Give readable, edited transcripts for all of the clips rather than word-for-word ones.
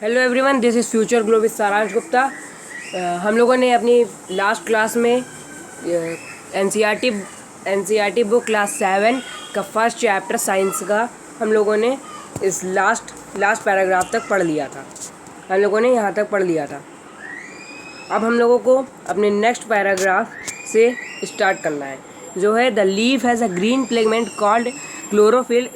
Hello everyone, this is future glow with सारांश गुप्ता। हम लोगों ने अपनी लास्ट क्लास में एनसीईआरटी बुक क्लास 7 का फर्स्ट चैप्टर साइंस का हम लोगों ने इस लास्ट पैराग्राफ तक पढ़ लिया था। हम लोगों ने यहाँ तक पढ़ लिया था। अब हम लोगों को अपने नेक्स्ट पैराग्राफ से स्टार्ट करना है, जो है the leaf has a green pigment called chlorophyll.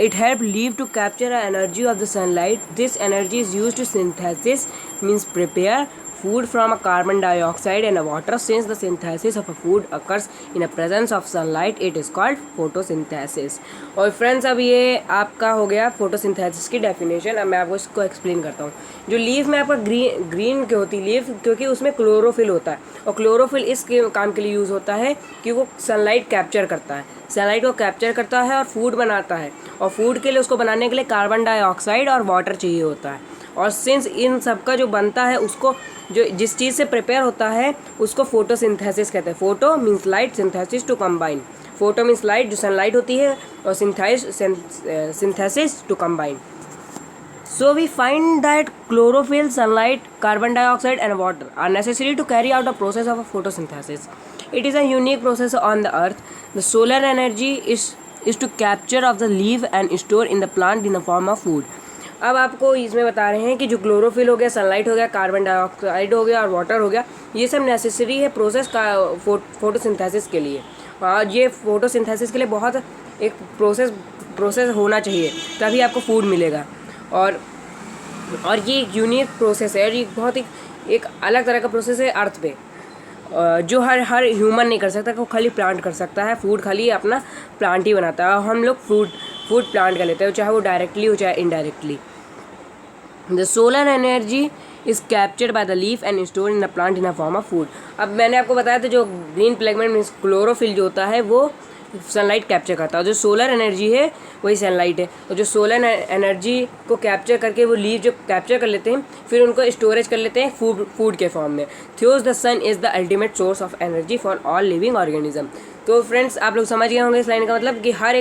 It help leaf to capture the energy of the sunlight. This energy is used to synthesis, means prepare food from a carbon dioxide and a water. Since the synthesis of a food occurs in the presence of sunlight, it is called photosynthesis. और friends, अब ये आपका हो गया photosynthesis की definition. अब मैं आपको इसको एक्सप्लेन करता हूँ। जो लीफ में आपका ग्रीन क्यों होती है लीफ, क्योंकि उसमें क्लोरोफिल होता है, और क्लोरोफिल इस काम के लिए यूज़ होता है कि वो सनलाइट कैप्चर करता है, सनलाइट को कैप्चर करता है और फूड बनाता है। और फूड के लिए, उसको बनाने के लिए कार्बन डाइऑक्साइड और वाटर चाहिए होता है। और सिंस इन सब का जो बनता है, उसको जो जिस चीज़ से प्रिपेयर होता है उसको फोटोसिंथेसिस कहते हैं। Photo means light, synthesis to combine. Photo means light, जो सनलाइट होती है, और synthesis to combine. So we find that chlorophyll, sunlight, carbon dioxide and water are necessary to carry out the process of photosynthesis. It is a unique process on the earth. The solar energy is to capture of the leaf and store in the plant in the form of food. अब आपको इसमें बता रहे हैं कि जो chlorophyll हो गया, सनलाइट हो गया, कार्बन डाइऑक्साइड हो गया और वाटर हो गया, ये सब नेसेसरी है प्रोसेस का फोटोसिंथेसिस के लिए। ये फोटोसिंथेसिस के लिए बहुत एक प्रोसेस होना चाहिए, तभी आपको फूड मिलेगा। और ये एक यूनिक प्रोसेस है, और ये बहुत एक अलग तरह का प्रोसेस है अर्थ पे, जो हर ह्यूमन नहीं कर सकता। वो खाली प्लांट कर सकता है, फूड खाली अपना प्लांट ही बनाता है। और हम लोग फूड प्लांट कर लेते हैं, चाहे वो डायरेक्टली हो चाहे indirectly. The solar energy is captured by the leaf and store in the plant in a form of food. अब मैंने आपको बताया था, जो ग्रीन पिगमेंट मीन्स क्लोरोफिल जो होता है, वो सनलाइट कैप्चर करता है। जो सोलर एनर्जी है वही सनलाइट है, और जो सोलर एनर्जी को कैप्चर करके वो लीफ जो कैप्चर कर लेते हैं, फिर उनको स्टोरेज कर लेते हैं फूड के फॉर्म में। Thus the sun is the ultimate source of energy for all living organism. तो फ्रेंड्स, आप लोग समझ गए होंगे इस लाइन का मतलब कि हर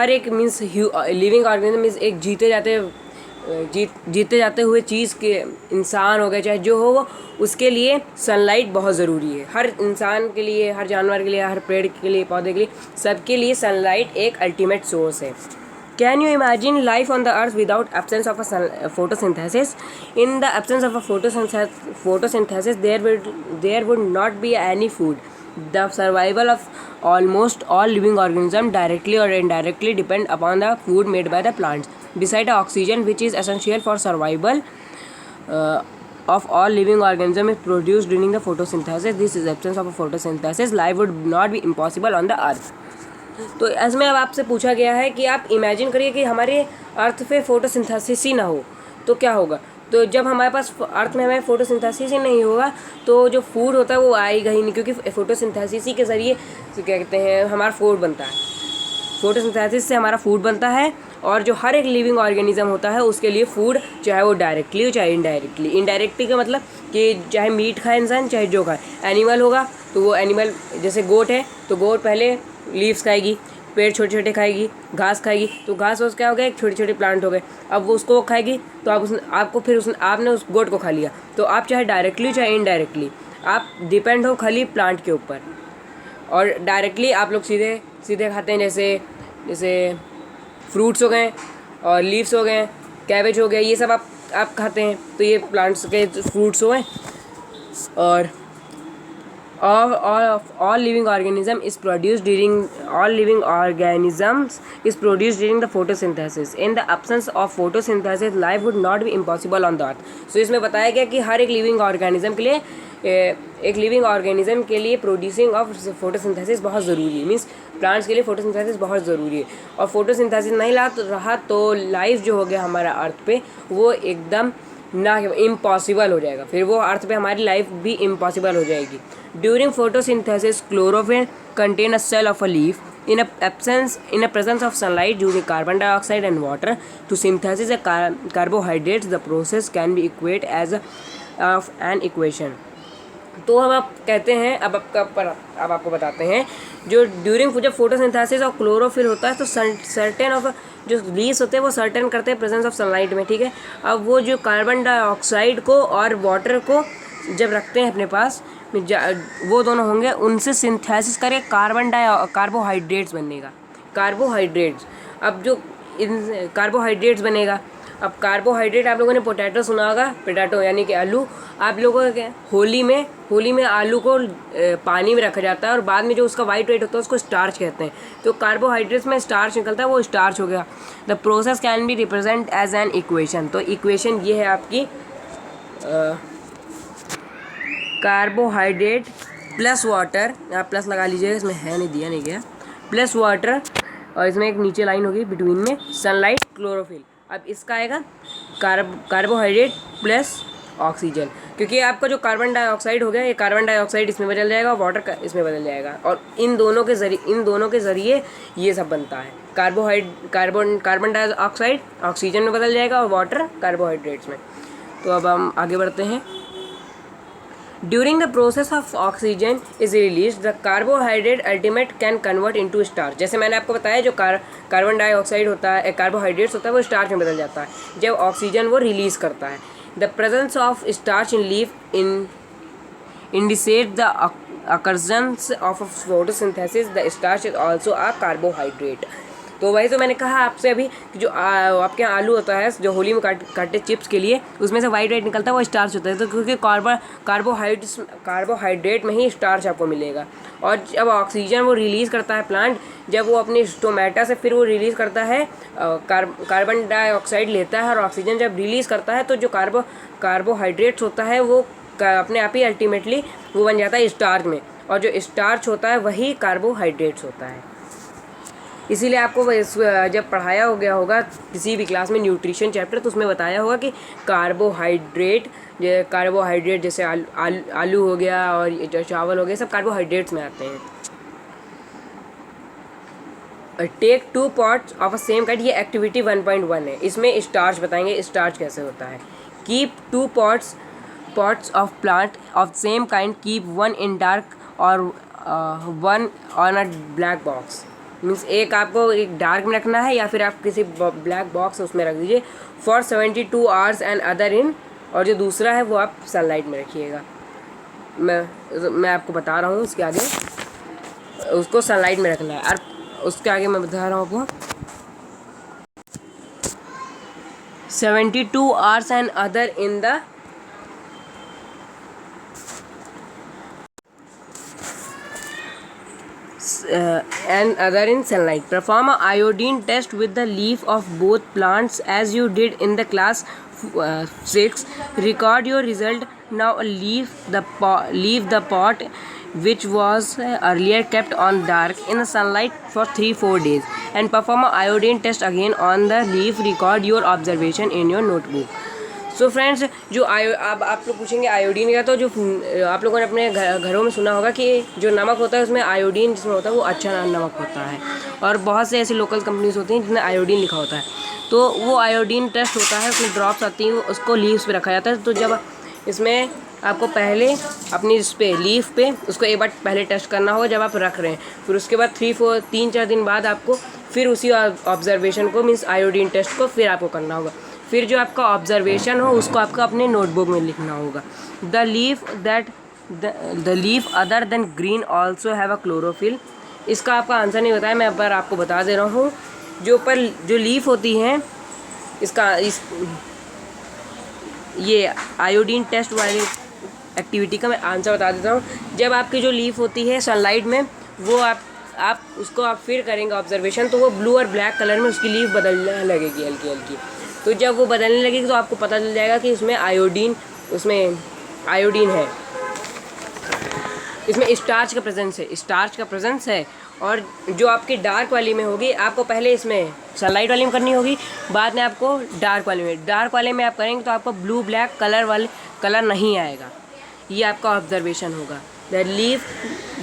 एक मीन्स लिविंग ऑर्गेनिज्म मीन्स एक जीते जाते हुए चीज़ के, इंसान हो गए चाहे जो हो, वो उसके लिए सनलाइट बहुत ज़रूरी है। हर इंसान के लिए, हर जानवर के लिए, हर पेड़ के लिए, पौधे के लिए, सबके लिए सनलाइट एक अल्टीमेट सोर्स है। Can you imagine life on the earth without absence of a photosynthesis? In the absence of a photosynthesis there would not be any food. The survival of almost all living organisms directly or indirectly depend upon the food made by the plants. Besides oxygen, which is essential for survival of all living organisms, is produced during the photosynthesis. This is absence of a photosynthesis. Life would not be impossible on the earth. तो इसमें अब आपसे पूछा गया है कि आप imagine करिए कि हमारे अर्थ पे फोटोसिंथेसिस ही ना हो तो क्या होगा। तो जब हमारे पास अर्थ में हमें फोटोसिंथेसिस ही नहीं होगा, तो जो फूड होता है वो आएगा ही नहीं, क्योंकि फोटोसिंथेसिस ही के ज़रिए क्या कहते हैं हमारा फूड बनता है। फोटोसिंथेसिस से हमारा फूड बनता है, और जो हर एक लिविंग ऑर्गेनिज्म होता है उसके लिए फूड, चाहे वो डायरेक्टली हो चाहे इनडायरेक्टली। इनडायरेक्टली का मतलब कि चाहे मीट खाए इंसान, चाहे जो खाए। एनिमल होगा तो वो एनिमल, जैसे गोट है तो गोट पहले लीव्स खाएगी, पेड़ छोटे छोटे खाएगी, घास खाएगी, तो घास उस क्या हो गया, एक छोटे छोटे प्लांट हो गए। अब वो उसको खाएगी तो आपने उस गोट को खा लिया। तो आप चाहे डायरेक्टली चाहे इनडायरेक्टली आप डिपेंड हो खाली प्लांट के ऊपर। और डायरेक्टली आप लोग सीधे खाते हैं, जैसे फ्रूट्स हो गए और लीव्स हो गए, कैबेज हो गया, ये सब आप खाते हैं, तो ये प्लांट्स के फ्रूट्स हो गए। और all living organisms is produced during the photosynthesis. In the absence of photosynthesis, life would not be impossible on the earth. So इसमें बताया गया कि हर एक लिविंग ऑर्गेनिज्म के लिए प्रोड्यूसिंग ऑफ फोटोसिंथेसिस बहुत ज़रूरी है। मीन्स प्लांट्स के लिए फोटोसिंथेसिस बहुत ज़रूरी है, और फोटोसिंथेसिस नहीं रहा तो लाइफ जो हो गया हमारा अर्थ पे वो एकदम ना इम्पॉसिबल हो जाएगा। फिर वो अर्थ पे हमारी लाइफ भी इम्पॉसिबल हो जाएगी। During photosynthesis, chlorophyll contain a cell of a leaf in a presence of sunlight using carbon dioxide and water to synthesize a carbohydrates. The process can be equated as of an equation. तो हम आप कहते हैं, अब आपको बताते हैं, जो ड्यूरिंग जब फोटोसिंथेसिस और क्लोरोफिल होता है तो सर्टेन ऑफ जो लीव्स होते हैं वो सर्टेन करते हैं प्रेजेंस ऑफ सनलाइट में, ठीक है। अब वो जो कार्बन डाइऑक्साइड को और वाटर को जब रखते हैं अपने पास, वो दोनों होंगे, उनसे सिंथेसिस करके कार्बोहाइड्रेट्स बनेगा, कार्बोहाइड्रेट्स। अब जो इन कार्बोहाइड्रेट्स बनेगा, अब कार्बोहाइड्रेट आप लोगों ने पोटैटो सुना होगा, पोटैटो यानी कि आलू। आप लोगों को क्या, होली में आलू को पानी में रखा जाता है और बाद में जो उसका वाइट होता है उसको स्टार्च कहते हैं। तो कार्बोहाइड्रेट्स में स्टार्च निकलता है, वो स्टार्च हो गया। The process can be represent as an equation. तो इक्वेशन ये है आपकी, कार्बोहाइड्रेट प्लस वाटर, आप प्लस लगा लीजिएगा, इसमें है नहीं, दिया नहीं गया, प्लस वाटर, और इसमें एक नीचे लाइन होगी बिटवीन में सनलाइट क्लोरोफिल। अब इसका आएगा कार्बोहाइड्रेट प्लस ऑक्सीजन, क्योंकि आपका जो कार्बन डाइऑक्साइड हो गया, ये कार्बन डाइऑक्साइड इसमें बदल जाएगा, वाटर इसमें बदल जाएगा, और इन दोनों के ज़रिए ये सब बनता है। कार्बन डाइऑक्साइड ऑक्सीजन में बदल जाएगा और वाटर कार्बोहाइड्रेट्स में। तो अब हम आगे बढ़ते हैं। During the process of oxygen is released, the carbohydrate ultimate can convert into starch। जैसे मैंने आपको बताया, जो कार्बन डाइऑक्साइड होता है, कार्बोहाइड्रेट्स होता है, वो स्टार्च में बदल जाता है जब ऑक्सीजन वो रिलीज़ करता है। The presence of starch in leaf indicate the occurrence of photosynthesis। The starch is also a carbohydrate। तो वही तो मैंने कहा आपसे अभी कि जो आपके यहाँ आलू होता है, जो होली में काटे चिप्स के लिए, उसमें से वाइट निकलता है, वो स्टार्च होता है। तो क्योंकि कार्बोहाइड्रेट में ही स्टार्च आपको मिलेगा। और जब ऑक्सीजन वो रिलीज़ करता है प्लांट, जब वो अपनी स्टोमेटा से फिर वो रिलीज़ करता है, कार्बन डाइऑक्साइड लेता है और ऑक्सीजन जब रिलीज़ करता है, तो जो कार्बोहाइड्रेट्स होता है वो अपने आप ही अल्टीमेटली वो बन जाता है स्टार्च में, और जो स्टार्च होता है वही कार्बोहाइड्रेट्स होता है। इसीलिए आपको जब पढ़ाया हो गया होगा किसी भी क्लास में न्यूट्रिशन चैप्टर, तो उसमें बताया होगा कि कार्बोहाइड्रेट जैसे आलू हो गया और जो चावल हो गया, सब कार्बोहाइड्रेट्स में आते हैं। Take 2 parts of a same kind, ये एक्टिविटी 1.1 है। इसमें स्टार्च बताएंगे, स्टार्च कैसे होता है। Keep 2 parts of plant of same kind, keep one in dark और one on a black box। Means एक आपको एक डार्क में रखना है या फिर आप किसी ब्लैक बॉक्स उसमें रख दीजिए for 72 hours and other in, और जो दूसरा है वो आप सनलाइट में रखिएगा। मैं आपको बता रहा हूँ उसके आगे, उसको सनलाइट में रखना है। और उसके आगे मैं बता रहा हूँ आपको 72 hours and other in the and other in sunlight. Perform a iodine test with the leaf of both plants as you did in the class 6. Record your result. Now leave the pot which was earlier kept on dark in the sunlight for 3-4 days and perform a iodine test again on the leaf. Record your observation in your notebook. So friends, जो अब आप लोग पूछेंगे iodine का, तो जो आप लोगों ने अपने घरों में सुना होगा कि जो नमक होता है उसमें आयोडीन जिसमें होता है वो अच्छा नमक होता है, और बहुत से ऐसी लोकल कंपनीज होती हैं जिसमें आयोडीन लिखा होता है। तो वो आयोडीन टेस्ट होता है, उसमें ड्रॉप्स आती हैं, उसको लीव्स पे रखा जाता है। तो जब इसमें आपको पहले अपनी इस पे लीफ पे उसको एक बार पहले टेस्ट करना होगा जब आप रख रहे हैं, फिर उसके बाद 3-4 दिन बाद आपको फिर उसी ऑब्जर्वेशन को मीन्स आयोडीन टेस्ट को फिर आपको करना होगा। फिर जो आपका ऑब्जर्वेशन हो उसको आपको अपने नोटबुक में लिखना होगा। The leaf other than green also have a chlorophyll. इसका आपका आंसर नहीं बताया, मैं पर आपको बता दे रहा हूँ। जो लीफ होती हैं, ये आयोडीन टेस्ट वाली एक्टिविटी का मैं आंसर बता देता हूँ। जब आपकी जो लीफ होती है सनलाइट में, वो आप उसको आप फिर करेंगे ऑब्जर्वेशन, तो वो ब्लू और ब्लैक कलर में उसकी लीफ बदलने लगेगी हल्की हल्की। तो जब वो बदलने लगेगी तो आपको पता चल जाएगा कि उसमें आयोडीन है, इसमें स्टार्च का प्रेजेंस है। और जो आपकी डार्क वाली में होगी, आपको पहले इसमें सनलाइट वाली में करनी होगी, बाद में आपको डार्क वाले में आप करेंगे तो आपको ब्लू ब्लैक कलर नहीं आएगा। ये आपका ऑब्जर्वेशन होगा। The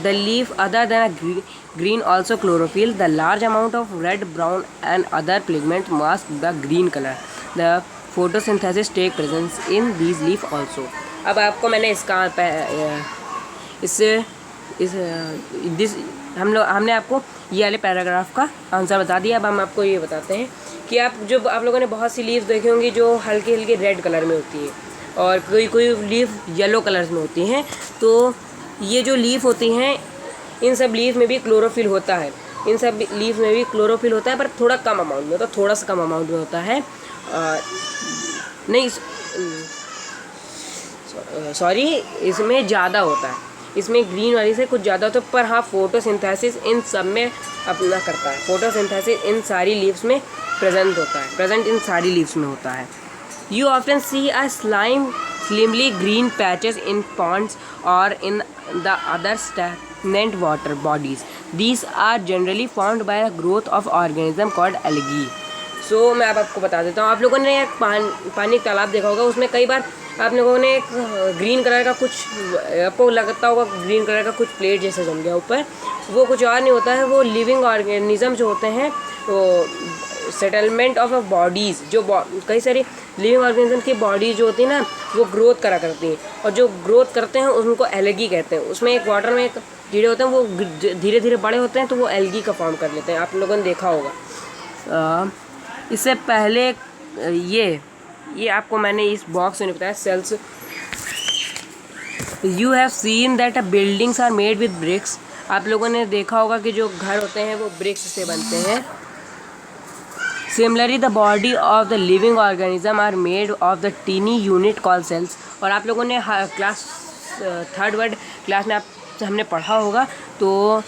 leaf other than green also chlorophyll. The large amount of red, brown and other pigment mask the green color. The photosynthesis take presence in these leaf also. अब आपको मैंने इससे इस दिस हमने आपको ये वाले पैराग्राफ का आंसर बता दिया। अब हम आपको ये बताते हैं कि आप लोगों ने बहुत सी लीव्स देखी होंगी जो हल्की हल्की रेड कलर में होती है और कोई लीफ येलो कलर्स में होती हैं। तो ये जो लीफ होती हैं, इन सब लीफ में भी क्लोरोफिल होता है, इन सब लीफ में भी क्लोरोफिल होता है, पर थोड़ा कम अमाउंट में होता है, थोड़ा सा कम अमाउंट में होता है। नहीं सॉरी, इसमें ज़्यादा होता है, इसमें ग्रीन वाली से कुछ ज़्यादा होता है। पर हाँ, फोटोसिंथेसिस इन सब में अपना करता है। फोटोसिंथेसिस इन सारी लीव्स में प्रेजेंट होता है, प्रेजेंट इन सारी लीव्स में होता है। You often see a slimly green patches in ponds or in the other stagnant water bodies. These are generally formed by a growth of organism called algae. So मैं अब आपको बता देता हूँ। आप लोगों ने एक पानी का तालाब देखा होगा, उसमें कई बार आप लोगों ने एक ग्रीन कलर का कुछ, आपको लगता होगा ग्रीन कलर का कुछ प्लेट जैसा जम गया ऊपर, वो कुछ और नहीं होता है, वो लिविंग ऑर्गेनिज्म जो होते हैं, वो सेटलमेंट ऑफ बॉडीज़, जो कई सारी लिविंग ऑर्गेनिज्म की बॉडी जो होती है ना, वो ग्रोथ करा करती हैं, और जो ग्रोथ करते हैं उनको एल्गी कहते हैं। उसमें एक वाटर में एक कीड़े होते हैं, वो धीरे धीरे बड़े होते हैं, तो वो एल्गी का फॉर्म कर लेते हैं। आप लोगों ने देखा होगा। इससे पहले ये आपको मैंने इस बॉक्स में बताया, cells. You have seen that buildings are made with bricks. आप लोगों ने देखा होगा कि जो घर होते हैं वो ब्रिक्स से बनते हैं। Similarly, the body of the living organism are made of the teeny unit called cells. और आप लोगों ने क्लास 3rd वर्ड क्लास में हमने पढ़ा होगा, तो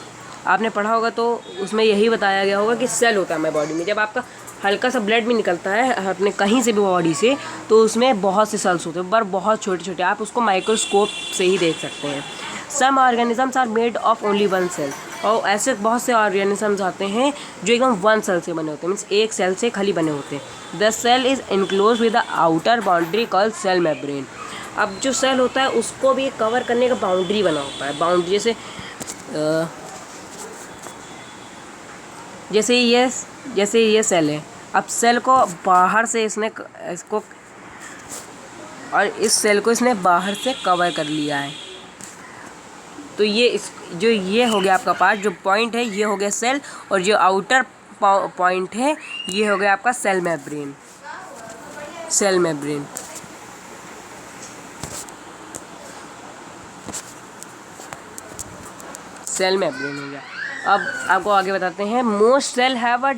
आपने पढ़ा होगा तो उसमें यही बताया गया होगा कि सेल होता है हमारी बॉडी में। जब आपका हल्का सा ब्लड भी निकलता है अपने कहीं से भी बॉडी से, तो उसमें बहुत से सेल्स होते हैं, पर बहुत छोटे छोटे, आप उसको माइक्रोस्कोप से ही देख सकते हैं। Some organisms are made of only one cell. और ऐसे बहुत से ऑर्गेनिजम्स आते हैं जो एकदम वन सेल से बने होते हैं, मीन्स एक सेल से खाली बने होते हैं। The cell is enclose with the outer boundary called cell membrane. अब जो सेल होता है उसको भी कवर करने का बाउंड्री बना होता है। बाउंड्री जैसे ये सेल है, अब सेल को बाहर से इसको और इस सेल को इसने बाहर से कवर कर लिया है। तो ये हो गया आपका पार्ट, जो पॉइंट है ये हो गया सेल, और जो आउटर पॉइंट है ये हो गया आपका सेल मेम्ब्रेन। सेल मेम्ब्रेन हो गया। अब आपको आगे बताते हैं। Most cell have a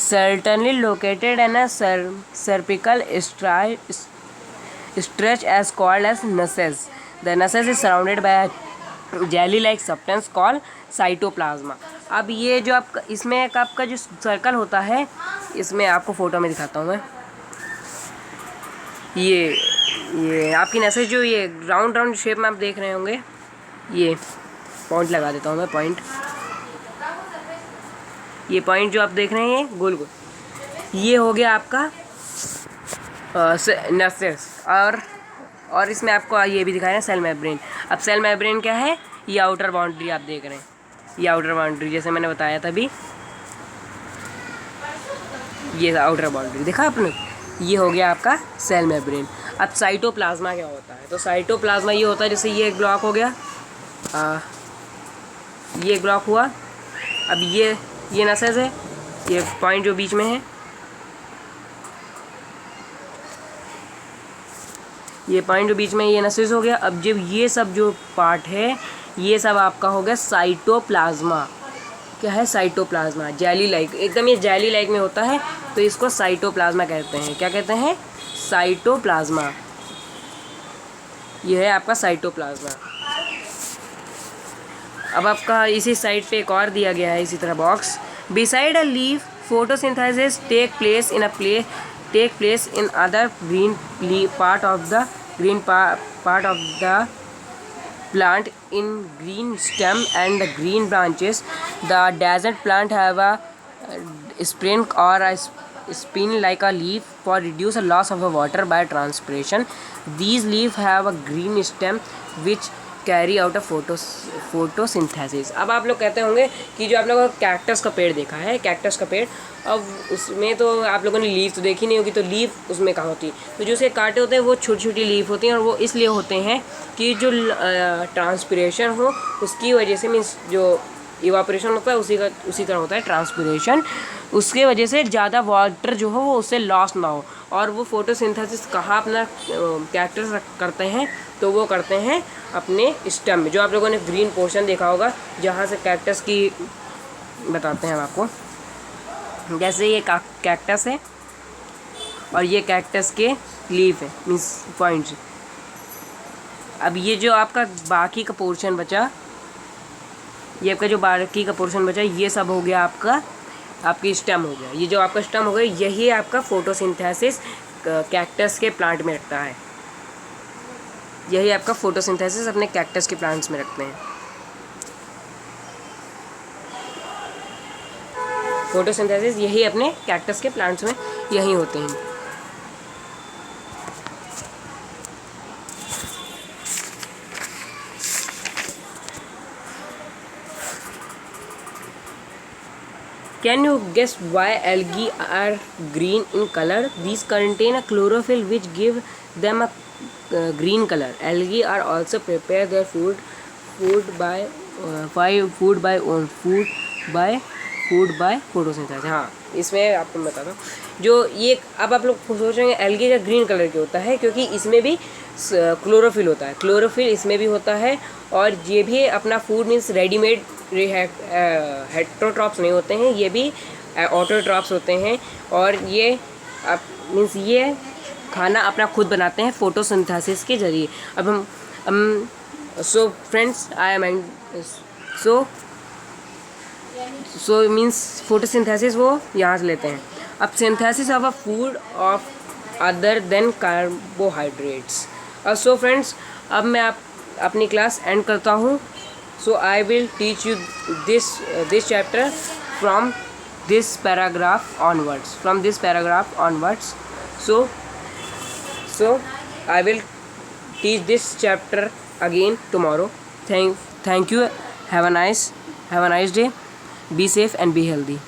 certainly located in a cervical stretch as called as nusses. The nusses is surrounded by a jelly-like substance called cytoplasma. अब ये जो इसमें एक आपका जो सर्कल होता है, इसमें आपको फोटो में दिखाता हूँ मैं। ये आपकी नसें जो ये राउंड शेप में आप देख रहे होंगे, ये पॉइंट लगा देता हूँ मैं, पॉइंट। ये पॉइंट जो आप देख रहे हैं गोल गोल, ये हो गया आपका नसेस। और इसमें आपको ये भी दिखाया है सेल मेम्ब्रेन। अब सेल मेम्ब्रेन क्या है? ये आउटर बाउंड्री आप देख रहे हैं, ये आउटर बाउंड्री जैसे मैंने बताया था अभी, ये आउटर बाउंड्री देखा आपने, ये हो गया आपका सेल मेम्ब्रेन। अब साइटोप्लाज्मा क्या होता है? तो साइटोप्लाज्मा ये होता है, जैसे ये एक ब्लॉक हो गया, ये एक ब्लॉक हुआ, अब ये नसेस है, ये पॉइंट जो बीच में है, ये पॉइंट जो बीच में ये नसेस हो गया। अब जब ये सब जो पार्ट है ये सब आपका हो गया साइटोप्लाज्मा। क्या है? साइटोप्लाज्मा, जेली लाइक, एकदम ये जेली लाइक में होता है, तो इसको साइटोप्लाज्मा कहते हैं। क्या कहते हैं? साइटोप्लाज्मा। ये है आपका साइटोप्लाज्मा। अब आपका इसी साइड पे एक और दिया गया है इसी तरह box. Beside a leaf photosynthesis take place in other green part of the plant in green stem and the green branches. The desert plant have a spring or a spin like a leaf for reduce the loss of water by transpiration. These leaves have a green stem which carry out of photosynthesis. अब आप लोग कहते होंगे कि जो आप लोगों को कैक्टस का पेड़ देखा है, कैक्टस का पेड़, अब उसमें तो आप लोगों ने लीफ तो देखी नहीं होगी, तो लीफ उसमें कहाँ होती है? तो जो उसके कांटे होते हैं वो छोटी छोटी लीफ होती हैं, और वो इसलिए होते हैं कि जो ट्रांसपिरेशन हो उसकी वजह से, मीन्स जो इवापोरेशन होता है उसी तरह होता है ट्रांसपिरेशन, उसके वजह से ज़्यादा वाटर जो हो वो उससे लॉस ना हो। और वो फोटोसिंथेसिस कहाँ अपना कैक्टस करते हैं? तो वो करते हैं अपने स्टेम में। जो आप लोगों ने ग्रीन पोर्शन देखा होगा जहाँ से कैक्टस की बताते हैं हम आपको, जैसे ये कैक्टस है और ये कैक्टस के लीफ है, मीन्स पॉइंट्स। अब ये जो आपका बाकी का पोर्शन बचा, ये आपका जो बाकी का पोर्शन बचा, ये सब हो गया आपकी स्टेम हो गया। ये जो आपका स्टेम हो गया, यही आपका फोटोसिंथेसिस कैक्टस के प्लांट में रखता है। यही आपका फोटोसिंथेसिस अपने कैक्टस के प्लांट्स में रखते हैं। फोटोसिंथेसिस यही अपने कैक्टस के प्लांट्स में यही होते हैं। Can you guess why algae are green in color? These contain a chlorophyll which give them a green color. Algae are also prepare their food by photosynthesis। हाँ, इसमें आपको मैं बताता हूँ। जो ये अब आप लोग सोचेंगे एल्गी का ग्रीन कलर क्यों होता है? क्योंकि इसमें भी क्लोरोफिल होता है, क्लोरोफिल इसमें भी होता है, और ये भी अपना फूड मीन्स रेडीमेड हेट्रोट्रॉप्स नहीं होते हैं, ये भी ऑटोट्रॉप्स होते हैं, और ये मीन्स ये खाना अपना खुद बनाते हैं फोटोसिंथेसिस के जरिए। अब हम so friends I am so means photosynthesis वो यहाँ से लेते हैं। अब synthesis of a food of other than carbohydrates. So friends, अब मैं अपनी क्लास एंड करता हूँ। So I will teach you this chapter from this paragraph onwards. So I will teach this chapter again tomorrow. Thank you. Have a nice day. Be safe and be healthy.